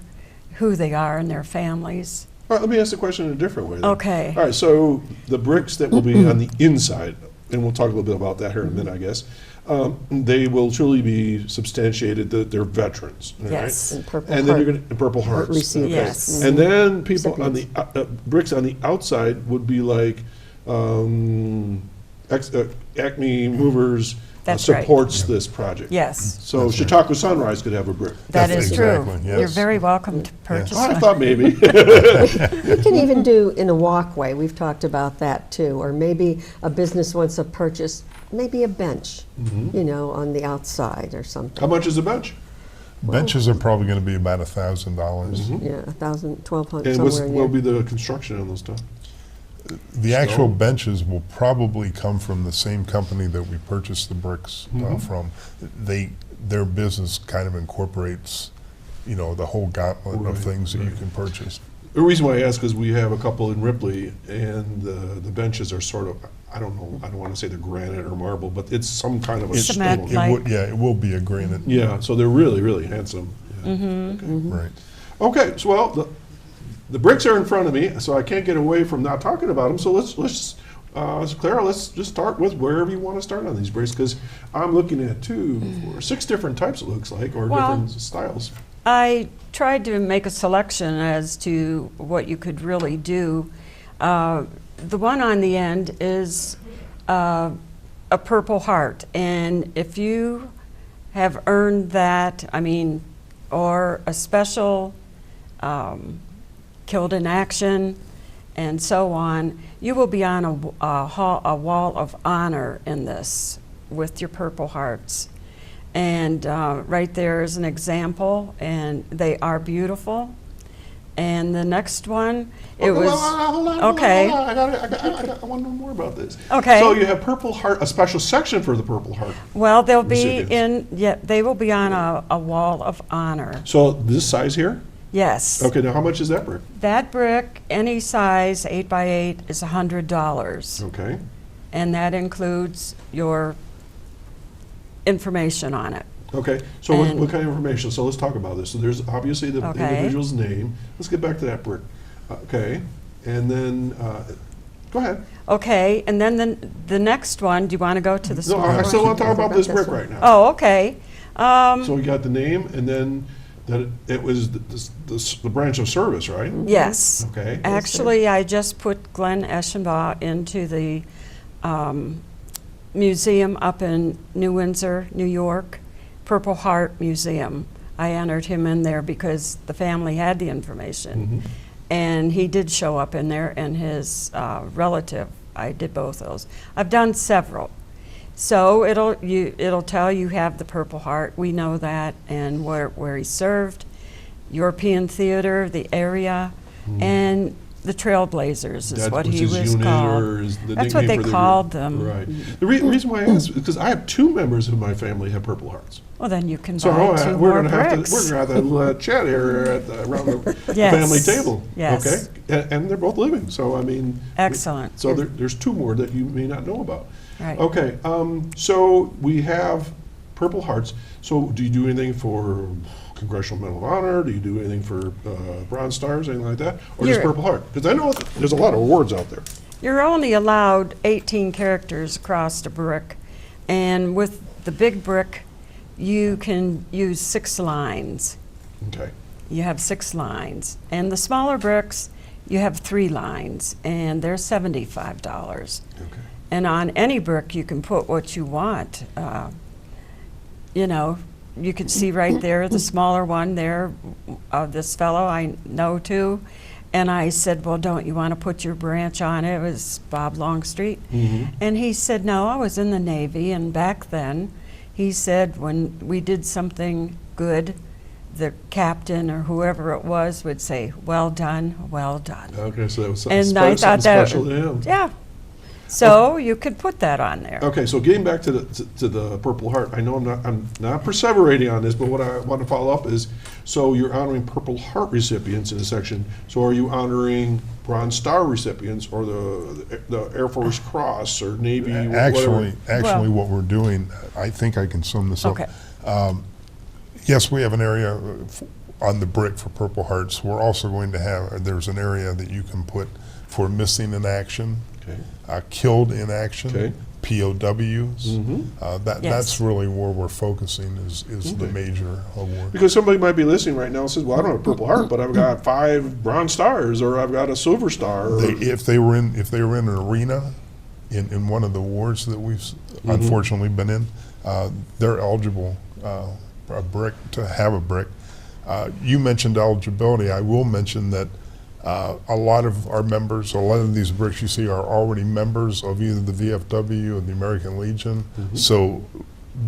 who they are and their families. All right, let me ask the question in a different way then. Okay. All right, so the bricks that will be on the inside, and we'll talk a little bit about that here in a minute, I guess, they will truly be substantiated that they're veterans, all right? Yes. And Purple And then Heart. you're going to, Purple Hearts. Receivers. Yes. And then people on the, Recipients. bricks on the outside would be like Acme Movers That's right. supports this project. Yes, So Chautauqua Sunrise could have a brick. that is true. Exactly, yes. You're very welcome to purchase I one. thought maybe. You can even do in a walkway, we've talked about that too, or maybe a business wants to purchase, maybe a bench, you know, on the outside or How something. much is a bench? Benches are probably going to be about $1,000. Yeah, 1,000, 1,200, And somewhere in what will there. be the construction on those stuff? The actual benches will probably come from the same company that we purchased the bricks from. Their business kind of incorporates, you know, the whole gauntlet Right, of things that you right. can purchase. The reason why I ask is we have a couple in Ripley, and the benches are sort of, I don't know, I don't want to say they're granite or marble, but it's some kind of a Cement stone. like- It will be a granite. Yeah, so they're really, really handsome. Yeah. Right. Okay, so well, the bricks are in front of me, so I can't get away from not talking about them. So let's Clara, let's just start with wherever you want to start on these bricks, because I'm looking at 2, 4, 6 different types, it looks like, or Well, different styles. I tried to make a selection as to what you could really do. The one on the end is a Purple Heart, and if you have earned that, I mean, or a special killed in action and so on, you will be on a wall of honor in this with your Purple Hearts. And right there is an example, and they are beautiful. And the next one, it was, Hold on, okay. hold on. I want to know more about this. Okay. So you have Purple Heart, a special section for the Purple Heart. Well, they'll be Recipients. they will be on a wall of honor. So this size here? Yes. Okay, now how much is that brick? That brick, any size, 8 by 8, is $100. Okay. And that includes your information on it. Okay, so And- what kind of information? So let's talk about this. So there's obviously the Okay. individual's name. Let's get back to that brick. Okay, and then, go ahead. Okay, and then the next one, do you want to go to the No, smaller I one? still want to talk about this brick one. right now. Oh, okay. So we got the name, and then that it was the branch of service, right? Yes. Okay. Actually, I just put Glenn Eschenbaugh into the museum up in New Windsor, New York, Purple Heart Museum. I entered him in there because the family had the information. And he did show up in there, and his relative. I did both those. I've done several. So it'll tell you have the Purple Heart. We know that, and where he served, European theater, the area, and the Trailblazers is That what was he his was unit, called. or is the That's what nickname they for the called group? them. Right. The reason why I asked is because I have 2 members of my family have Purple Hearts. Well, then you can So buy 2 we're more gonna have bricks. to chat here around the Yes. family table. Yes. Okay, and they're both living. So I mean, Excellent. So there's 2 more that you may not know about. Right. Okay, so we have Purple Hearts. So do you do anything for Congressional Medal of Honor? Do you do anything for Bronze Stars, anything like that, or just You're- Purple Heart? Because I know there's a lot of awards out there. You're only allowed 18 characters across the brick, and with the big brick, you can use 6 lines. Okay. You have 6 lines. And the smaller bricks, you have 3 lines, and they're $75. Okay. And on any brick, you can put what you want. You know, you can see right there, the smaller one there, this fellow I know too. And I said, well, don't you want to put your branch on it? It was Bob Longstreet. And he said, no, I was in the Navy, and back then, he said, when we did something good, the captain or whoever it was would say, "Well done, well done." Okay, so that was something, And I thought that, special to him. yeah. So you could put that on there. Okay, so getting back to the Purple Heart, I know I'm not perseverating on this, but what I want to follow up is, so you're honoring Purple Heart recipients in a section. So are you honoring Bronze Star recipients or the Air Force Cross or Navy? Actually, whatever? what we're doing, I think I can sum this up. Okay. Yes, we have an area on the brick for Purple Hearts. We're also going to have, there's an area that you can put for missing in action, Okay. killed in action, Okay. POWs. Mm-hmm. That's really where we're focusing is the Okay. major award. Because somebody might be listening right now and says, well, I don't have a Purple Heart, but I've got 5 Bronze Stars or I've got a Silver Star. Or, If they were in an arena in one of the wards that we've unfortunately been in, they're eligible a brick to have a brick. You mentioned eligibility. I will mention that a lot of our members, a lot of these bricks you see are already members of either the VFW or the American Legion. So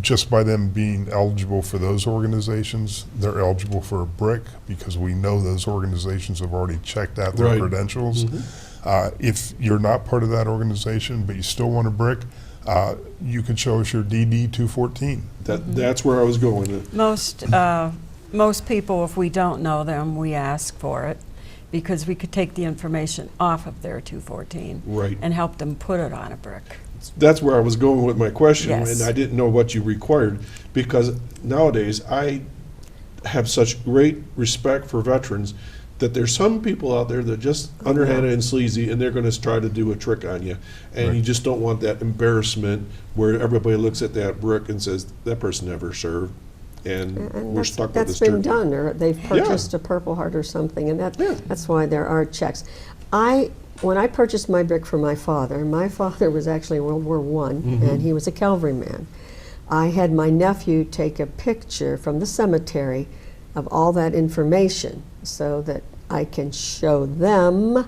just by them being eligible for those organizations, they're eligible for a brick because we know those organizations have already checked out their Right. credentials. If you're not part of that organization but you still want a brick, you can show us your DD 214. That's where I was going. Most people, if we don't know them, we ask for it because we could take the information off of their 214 Right. and help them put it on a brick. That's where I was going with my question, Yes. and I didn't know what you required, because nowadays I have such great respect for veterans that there's some people out there that are just underhanded and sleazy, and they're going to try to do a trick on you, and you just don't want that embarrassment where everybody looks at that brick and says, that person never served, and we're stuck with That's this been turkey. done, or they've purchased a Purple Heart or something, and Yeah. that's why there are checks. When I purchased my brick for my father was actually in World War I, and he was a cavalryman. I had my nephew take a picture from the cemetery of all that information so that I can show them,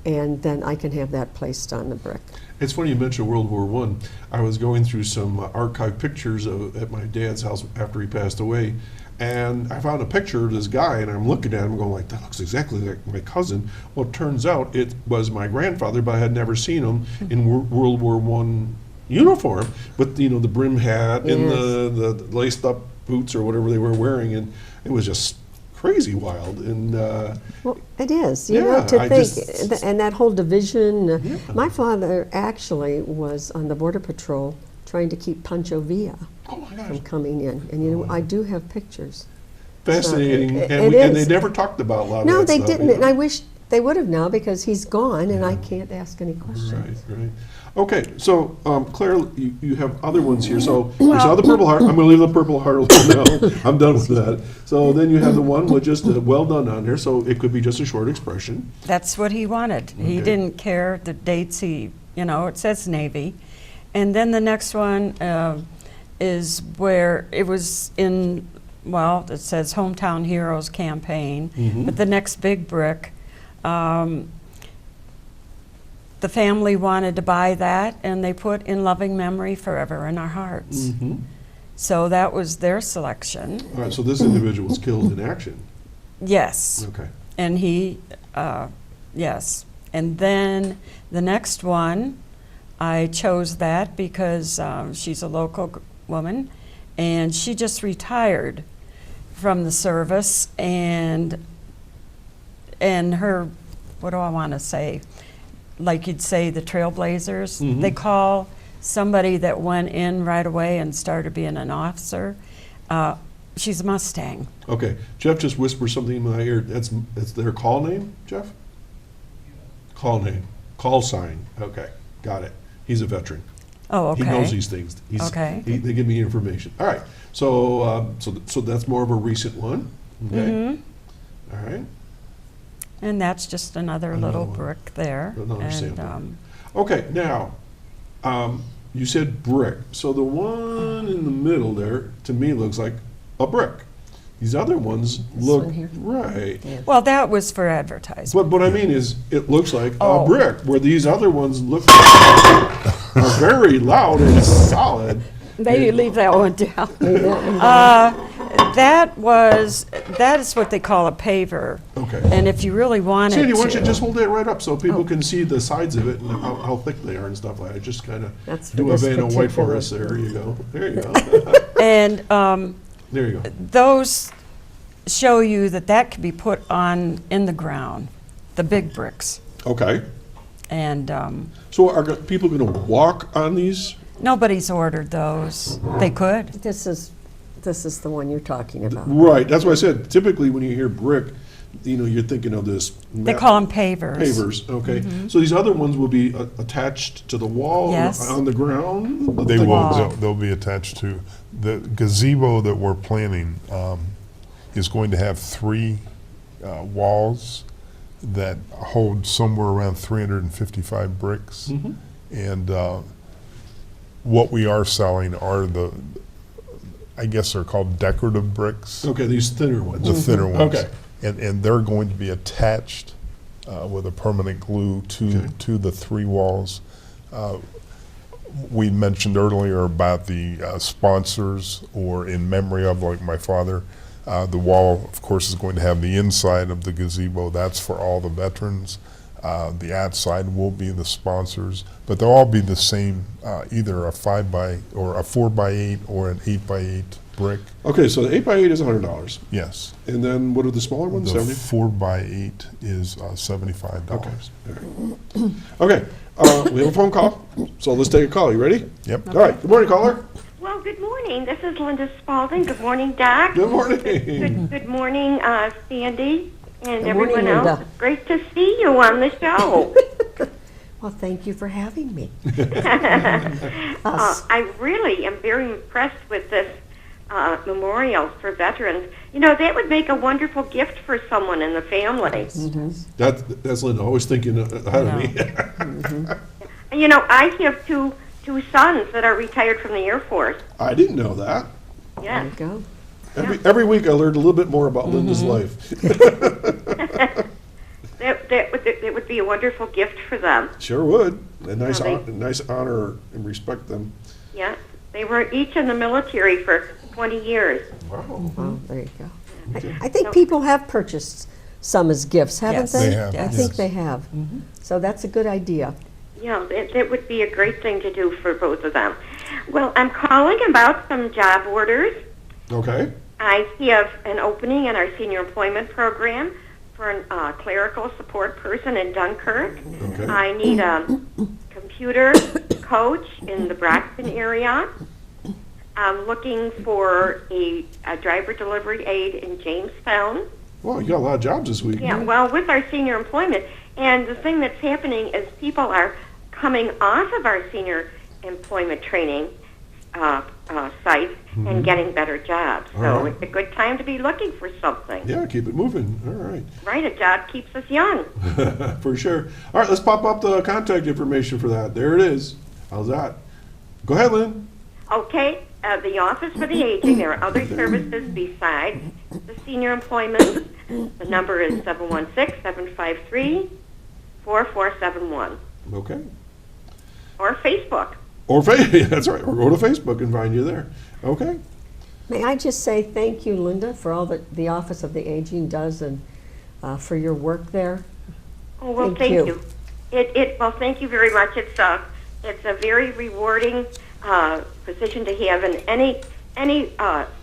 and then I can have that placed on the brick. It's funny you mentioned World War I. I was going through some archived pictures at my dad's house after he passed away, and I found a picture of this guy, and I'm looking at him going like, that looks exactly like my cousin. Well, it turns out it was my grandfather, but I had never seen him in World War I uniform, with the brim hat and the laced up boots or whatever they were wearing, and it was just crazy wild. And Well, it is, Yeah, to I think, just- and that whole division. Yeah. My father actually was on the Border Patrol trying to keep Pancho Villa oh my gosh, from coming in. And I do have pictures. fascinating. it And they is. never talked about a lot of No, that they stuff, didn't, and I wish they would have now because he's gone and I can't ask any Right, questions. right. Okay, so Claire, you have other ones here. So you saw the Purple Heart. I'm going to leave the Purple Heart alone now. I'm done with that. So then you have the one with just a well done on there. So it could be just a short expression. That's what he wanted. He Okay. didn't care the dates. It says Navy. And then the next one is where it was in, it says Hometown Heroes Campaign. But the next big brick, the family wanted to buy that, and they put in loving memory forever in our hearts. So that was their selection. All right, so this individual was killed in action. Yes. Okay. And yes. And then the next one, I chose that because she's a local woman, and she just retired from the service, and her, what do I want to say? Like you'd say, the Trailblazers. They call somebody that went in right away and started being an officer. She's a Mustang. Okay. Jeff just whispered something in my ear. That's their call name, Jeff? Call name. Call sign. Okay. Got it. He's a veteran. Oh, okay. He knows these things. Okay. They give me information. All right. So so that's more of a recent one. Okay. All right. And that's just another little brick there. Another And, sample. Okay. Now, you said brick. So the one in the middle there, to me, looks like a brick. These other ones look one here? right. well, that was for advertising. But what I mean is, it looks like a Oh. brick, where these other ones look are very loud and solid. Maybe leave that one down. That is what they call a paver. Okay. And if you really wanted Sandy, why don't to. you just hold it right up so people can see the sides of it and how thick they are and stuff like that. Just kind of That's for do a this vein of white particular- forest. There you go. There you go. And There you go. those show you that could be put on in the ground, the big bricks. Okay. And So are people going to walk on these? nobody's ordered those. They could. This is the one you're talking about. Right. That's what I said. Typically, when you hear brick, you're thinking of this. They call them pavers. Pavers. Okay. So these other ones will be attached to the wall Yes. on the ground? They Like- will, they'll be attached to, the gazebo that we're planning is going to have 3 walls that hold somewhere around 355 bricks. And what we are selling are I guess they're called decorative bricks, Okay, these thinner ones. the thinner ones. Okay. And they're going to be attached with a permanent glue to the 3 walls. We mentioned earlier about the sponsors, or in memory of, like my father. The wall, of course, is going to have the inside of the gazebo. That's for all the veterans. The outside will be the sponsors, but they'll all be the same, either a 4x8 or an 8x8 brick. Okay, so the 8x8 is $100. Yes. And then what are the smaller ones? The 70? 4x8 is $75. Okay. All right. Okay, we have a phone call, so let's take a call. You ready? Yep. All right, good morning, caller. Well, good morning. This is Linda Spalding. Good morning, Doc. Good morning. Good morning, Sandy, and Good everyone morning, else. Linda. It's great to see you on the show. Well, thank you for having me. I really am very impressed with this memorial for veterans. That would make a wonderful gift for someone in the family. That's Linda, always thinking ahead of me. I have two sons that are retired from the Air Force. I didn't know that. There Yes. you go. Every week I learned a little bit more about Linda's life. That would be a wonderful gift for them. Sure would. A nice, Well, they- nice honor and respect them. Yeah. They were each in the military for 20 years. Wow. Well, there you go. I think people have purchased some as gifts, haven't Yes. they? They have, I yes. think they have. So that's a good idea. Yeah, it would be a great thing to do for both of them. Well, I'm calling about some job orders. Okay. I have an opening in our senior employment program for a clerical support person in Dunkirk. Okay. I need a computer coach in the Braxton area. I'm looking for a driver delivery aide in Jamestown. Well, you got a lot of jobs this week. Yeah, well, with our senior employment, and the thing that's happening is people are coming off of our senior employment training sites and getting better jobs. All So right. it's a good time to be looking for something. Yeah, keep it moving. All right. Right, a job keeps us young. For sure. All right, let's pop up the contact information for that. There it is. How's that? Go ahead, Lynn. Okay, the Office for the Aging, there are other services besides the senior employment. The number is 716-753-4471. Okay. Or Facebook. Or that's right. Or go to Facebook and find you there. Okay. May I just say thank you, Linda, for all that the Office of the Aging does and for your work there. Oh, well, Thank thank you. you. Well, thank you very much. It's a very rewarding position to have in any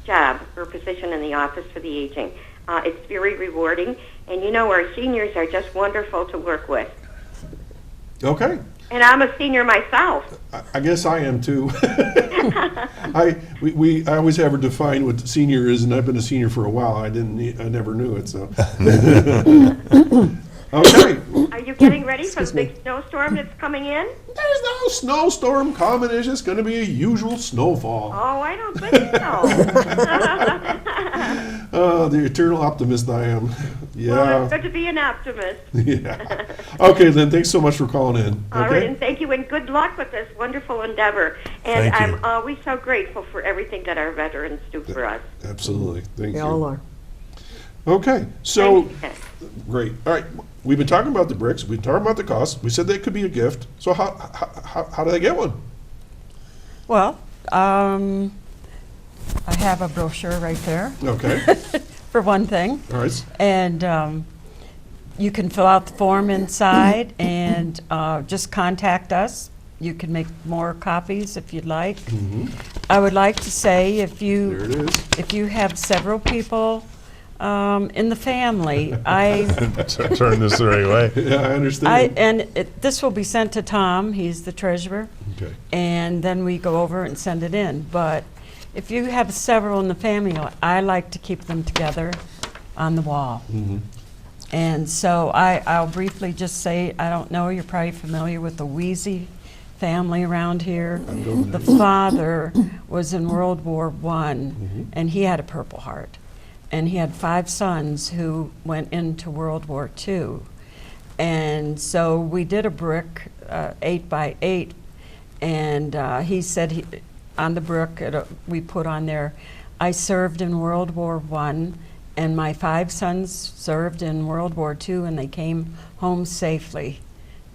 job or position in the Office for the Aging. It's very rewarding, and our seniors are just wonderful to work with. Okay. And I'm a senior myself. I guess I am too. I always have her define what senior is, and I've been a senior for a while. I never knew it. So. Okay. Are you getting ready for the big snowstorm that's coming in? There's no snowstorm coming. It's just going to be a usual snowfall. Oh, I don't think so. The eternal optimist I am. Yeah. Well, it's good to be an optimist. Yeah. Okay, Lynn, thanks so much for calling in. All right, Okay. and thank you, and good luck with this wonderful endeavor. And Thank you. I'm always so grateful for everything that our veterans do for us. Absolutely. Thank They you. all are. Okay, so, Thank you. great. All right, we've been talking about the bricks. We've talked about the cost. We said they could be a gift. So how do they get one? Well, I have a brochure right there, Okay. for one thing. All right. And you can fill out the form inside and just contact us. You can make more copies if you'd like. I would like to say There it is. if you have several people in the family, Turn this the right way. Yeah, I understand. this will be sent to Tom, he's the treasurer, Okay. and then we go over and send it in. But if you have several in the family, I like to keep them together on the wall. And so I'll briefly just say, I don't know, you're probably familiar with the Wheezy family around here. The father was in World War I, and he had a Purple Heart. And he had 5 sons who went into World War II. And so we did a brick, 8 by 8, and he said on the brick, we put on there, I served in World War I, and my 5 sons served in World War II, and they came home safely.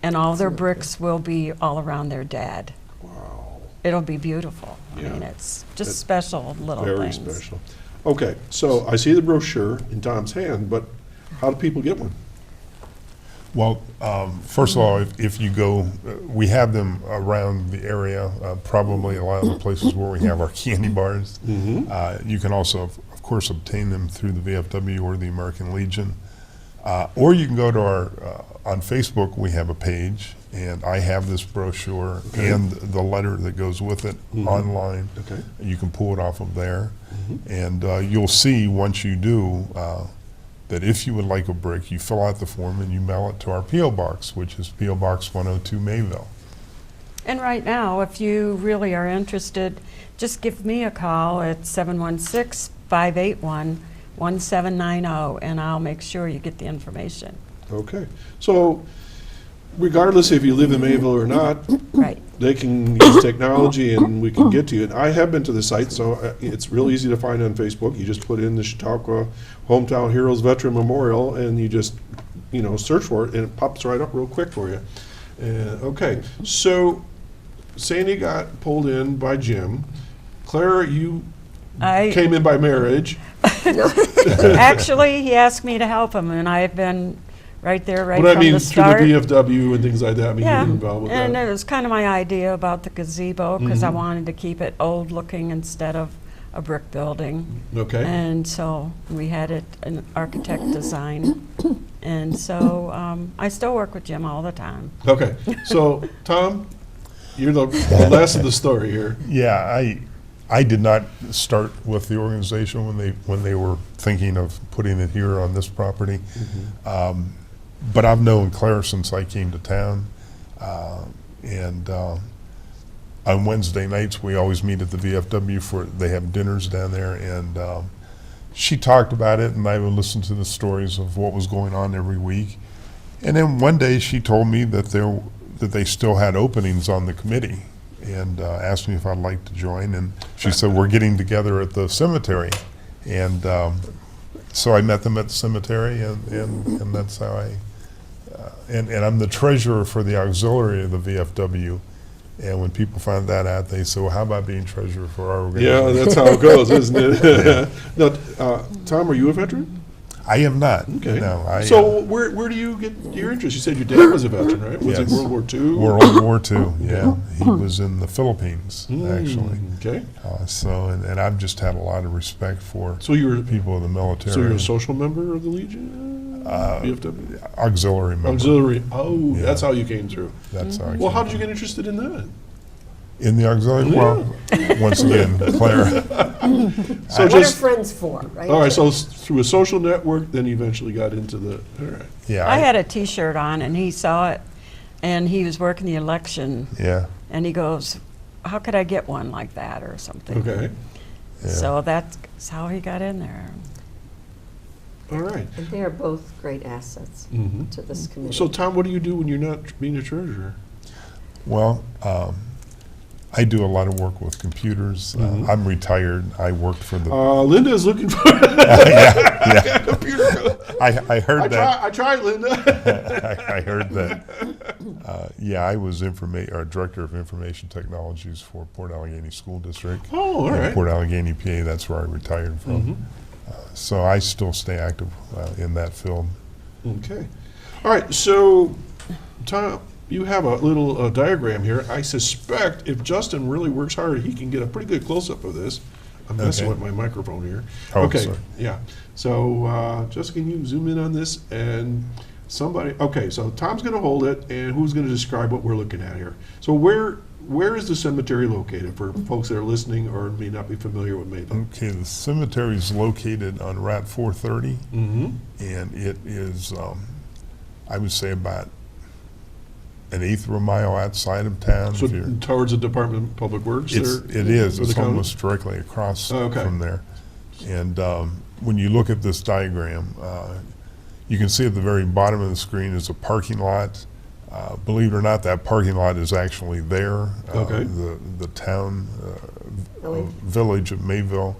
And all their bricks will be all around their dad. Wow. It'll be beautiful. I Yeah. mean, it's just special little Very things. special. Okay, so I see the brochure in Tom's hand, but how do people get one? Well, first of all, if you go, we have them around the area, probably a lot of the places where we have our candy bars. You can also, of course, obtain them through the VFW or the American Legion. Or you can go to our, on Facebook, we have a page, and I have this brochure and the letter that goes with it online. Okay. You can pull it off of there. And you'll see once you do that if you would like a brick, you fill out the form and you mail it to our P.O. Box, which is P.O. Box 102 Mayville. And right now, if you really are interested, just give me a call at 716-581-1790, and I'll make sure you get the information. Okay, so regardless if you live in Mayville or not, Right. they can use technology and we can get to you. And I have been to the site, so it's real easy to find on Facebook. You just put in the Chautauqua Hometown Heroes Veteran Memorial and you just, search for it and it pops right up real quick for you. Okay, so Sandi got pulled in by Jim. Clara, you came in by marriage. Actually, he asked me to help him, and I've been right there from the start. Through the VFW and things like that, you've been involved with and that. it was kind of my idea about the gazebo, because I wanted to keep it old-looking instead of a brick building. Okay. And so we had it an architect design. And so I still work with Jim all the time. Okay, so Tom, you're the last of the story here. Yeah, I did not start with the organization when they were thinking of putting it here on this property. But I've known Clara since I came to town. And on Wednesday nights, we always meet at the VFW they have dinners down there. And she talked about it, and I would listen to the stories of what was going on every week. And then one day she told me that they still had openings on the committee, and asked me if I'd like to join. And she said, we're getting together at the cemetery. And so I met them at the cemetery, and that's how and I'm the treasurer for the auxiliary of the VFW. And when people find that out, they say, well, how about being treasurer for our organization? Yeah, that's how it goes, isn't it? Now, Tom, are you a veteran? I am not. Okay. No, so where do you get your interest? You said your dad was a veteran, right? Was it Yes. World War II? World War II, yeah. He was in the Philippines, actually. Okay. And I've just had a lot of respect for So you were people in the military. So you're a social member of the Legion? VFW? Auxiliary member. Auxiliary. Oh, Yeah. That's how you came through. That's how I Well, came how did you through. get interested in that? In the auxiliary? Well, once again, Clara. So What are friends for, right? all right, so through a social network, then you eventually got into the, all right. Yeah. I had a T-shirt on, and he saw it, and he was working the election, Yeah. and he goes, how could I get one like that or something? Okay, Yeah. So that's how he got in there. all right. And they are both great assets Mhm. to this committee. So Tom, what do you do when you're not being a treasurer? Well, I do a lot of work with computers. I'm retired. I worked for the. Linda's looking for yeah. computer. I heard that. I tried, Linda. I heard that. Yeah, I was director of information technologies for Port Allegheny School District. Oh, all in right. Port Allegheny, PA. That's where I retired from. So I still stay active in that field. Okay. All right. So, Tom, you have a little diagram here. I suspect if Justin really works hard, he can get a pretty good close-up of this. I'm messing with my microphone here. Oh, okay. sorry. Yeah. So, Justin, can you zoom in on this? And somebody. Okay. So Tom's going to hold it, and who's going to describe what we're looking at here? So where is the cemetery located for folks that are listening or may not be familiar with Mayville? Okay, the cemetery is located on Route 430, and it is, I would say, about an eighth of a mile outside of town. So towards the Department of Public Works? It is. for It's the county? almost directly across Okay. from there. And when you look at this diagram, you can see at the very bottom of the screen is a parking lot. Believe it or not, that parking lot is actually there. Okay. The town, village of Mayville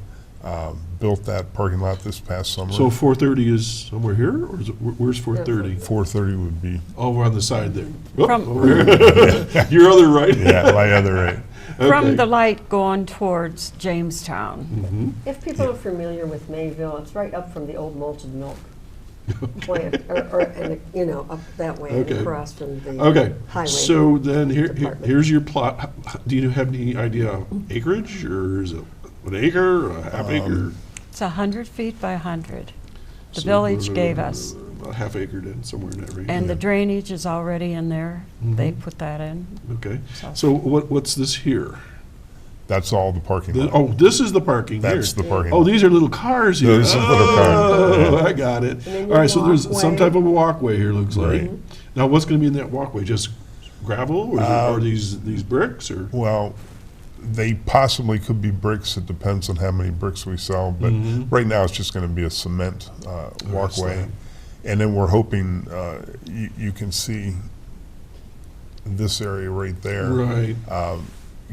built that parking lot this past summer. So 430 is somewhere here, or is it, where's 430? 430 would be, Over on the side there. Oh, From- over here. Your other right. yeah, my other right. From Okay. the light going towards Jamestown. If people are familiar with Mayville, it's right up from the old malted milk plant, up that way, and Okay. across from the Okay, highway. so then department. here's your plot. Do you have any idea of acreage, or is it an acre, or a half acre? It's 100 feet by 100. The So, village gave us. a half acre then, somewhere in that region. And the drainage is already in there. They put that in. Okay, So- so what's this here? That's all the parking lot. Oh, this is the parking here. That's the parking Oh, lot. these are little cars here. Those are little cars, Oh, yeah. I got it. then All your right, so there's some walkway. type of a walkway here, looks like. Right. Now, what's going to be in that walkway? Just gravel, or are these bricks, or? Well, they possibly could be bricks. It depends on how many bricks we sell. But right now, it's just going to be a cement walkway. slab. And then we're hoping, you can see this area right there. Right.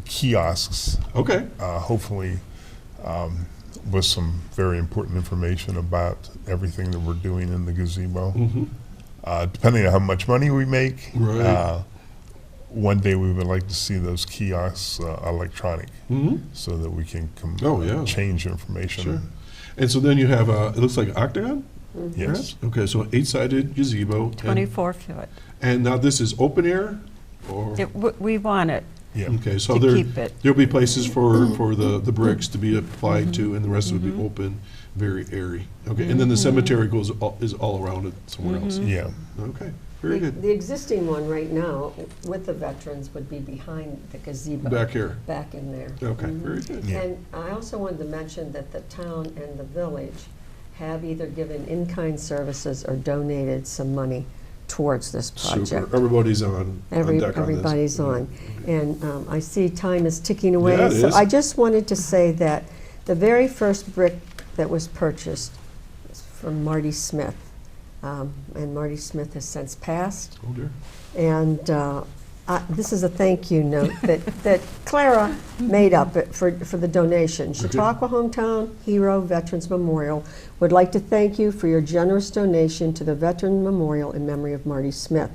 Kiosks, Okay. hopefully with some very important information about everything that we're doing in the gazebo. Depending on how much money we make, Right. one day we would like to see those kiosks electronic, so that we can Oh, yeah. change information. Sure. And so then you have it looks like an octagon? Yes. Okay, so 8-sided gazebo. and- 24 foot. And now this is open air, or? We want it. Yeah. Okay, so To there, keep it. there'll be places for the bricks to be applied to, and the rest would be open, very airy. Okay, and then the cemetery is all around it somewhere else. Yeah. Okay, very good. The existing one right now with the veterans would be behind the gazebo. Back here. Back in there. Okay, very good. Yeah. And I also wanted to mention that the town and the village have either given in-kind services or donated some money towards this project. Super. Everybody's on deck on this. Everybody's on. And I see time is ticking away. Yeah, it So is. I just wanted to say that the very first brick that was purchased was from Marty Smith. And Marty Smith has since passed. Oh dear. And this is a thank you note that Clara made up for the donation. Chautauqua Hometown Hero Veterans Memorial would like to thank you for your generous donation to the Veteran Memorial in memory of Marty Smith.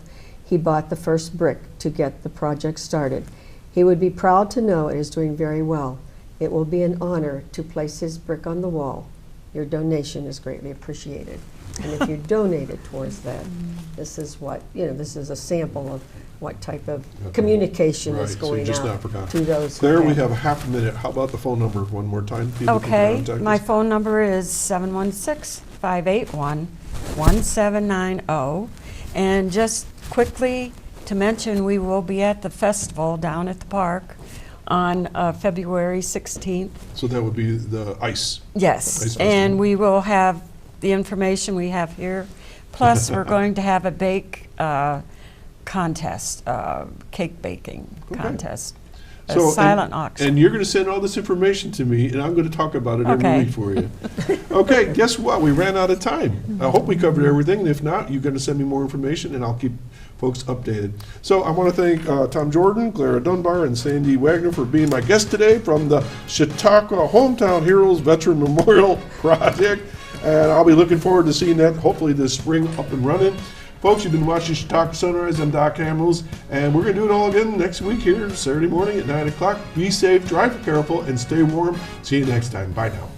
He bought the first brick to get the project started. He would be proud to know it is doing very well. It will be an honor to place his brick on the wall. Your donation is greatly appreciated. And if you donated towards that, this is what, this is a sample of what type of communication is Right, so you going just not out forgot. to those. There, who we have a half a minute. How about the phone number one more time? People can Okay, contact my us. phone number is 716-581-1790. And just quickly to mention, we will be at the festival down at the park on February 16th. So that would be the ice. Yes, Ice and festival. we will have the information we have here. Plus, we're going to have a bake contest, cake baking contest. A silent auction. And you're going to send all this information to me, and I'm going to talk about it every Okay. week for you. Okay, guess what? We ran out of time. I hope we covered everything, and if not, you're going to send me more information, and I'll keep folks updated. So I want to thank Tom Jordan, Clara Dunbar, and Sandi Wagner for being my guests today from the Chautauqua Hometown Heroes Veteran Memorial Project. And I'll be looking forward to seeing that hopefully this spring up and running. Folks, you've been watching Chautauqua Sunrise. I'm Doc Hamels, and we're going to do it all again next week here, Saturday morning at 9 o'clock. Be safe, drive careful, and stay warm. See you next time. Bye now.